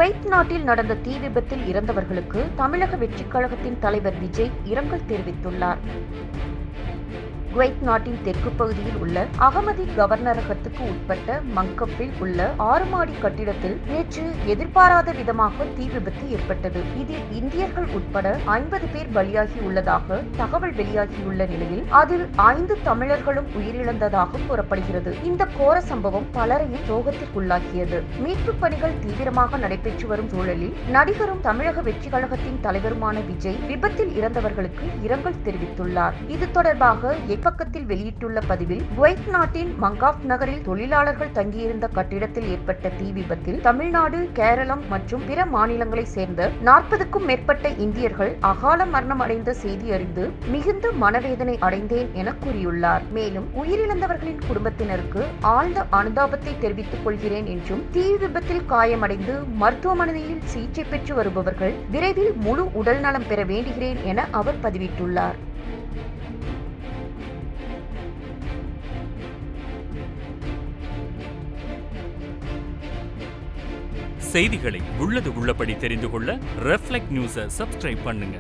Kuwait நாட்டில் நடந்த தீ விபத்தில் இறந்தவர்களுக்கு தமிழக வெற்றிக் கழகத்தின் தலைவர் விஜய் இரங்கல் தெரிவித்துள்ளார். குவைத் நாட்டின் தெற்கு பகுதியில் உள்ள அகமதி கவர்னரகத்துக்கு உட்பட்ட மங்கப்பில் உள்ள 6 மாடி கட்டிடத்தில் நேற்று எதிர்பாராத விதமாக தீ விபத்து ஏற்பட்டது. இதில் இந்தியர்கள் உட்பட 50 பேர் பலியாகி உள்ளதாக தகவல் வெளியாகியுள்ள நிலையில் அதில் 5 தமிழர்களும் உயிரிழந்ததாக கூறப்படுகிறது. இந்த கோர சம்பவம் பலரையும் சோகத்திற்குள்ளாக்கியது. மீட்பு பணிகள் தீவிரமாக நடைபெற்று வரும் சூழலில் நடிகரும் தமிழக வெற்றிக் கழகத்தின் தலைவருமான விஜய் விபத்தில் இறந்தவர்களுக்கு இரங்கல் தெரிவித்துள்ளார். இது தொடர்பாக பக்கத்தில் வெளியிட்டுள்ள பதிவில், குவைத் நாட்டின் மங்காப் நகரில் தொழிலாளர்கள் தங்கியிருந்த கட்டிடத்தில் ஏற்பட்ட தீ விபத்தில் தமிழ்நாடு, கேரளம் மற்றும் பிற மாநிலங்களை சேர்ந்த 40க்கும் மேற்பட்ட இந்தியர்கள் அகால மரணம் அடைந்த செய்தி அறிந்து மிகுந்த மனவேதனை அடைந்தேன் என கூறியுள்ளார். மேலும் உயிரிழந்தவர்களின் குடும்பத்தினருக்கு ஆழ்ந்த அனுதாபத்தை தெரிவித்துக் கொள்கிறேன் என்றும், தீ விபத்தில் காயமடைந்து மருத்துவமனையில் சிகிச்சை பெற்று வருபவர்கள் விரைவில் முழு உடல் நலம் பெற வேண்டுகிறேன் என அவர் பதிவிட்டுள்ளார். செய்திகளை உள்ளது உள்ளபடி தெரிந்து கொள்ள ரெஃப்ளெக்ட் நியூஸை சப்ஸ்கிரைப் பண்ணுங்க.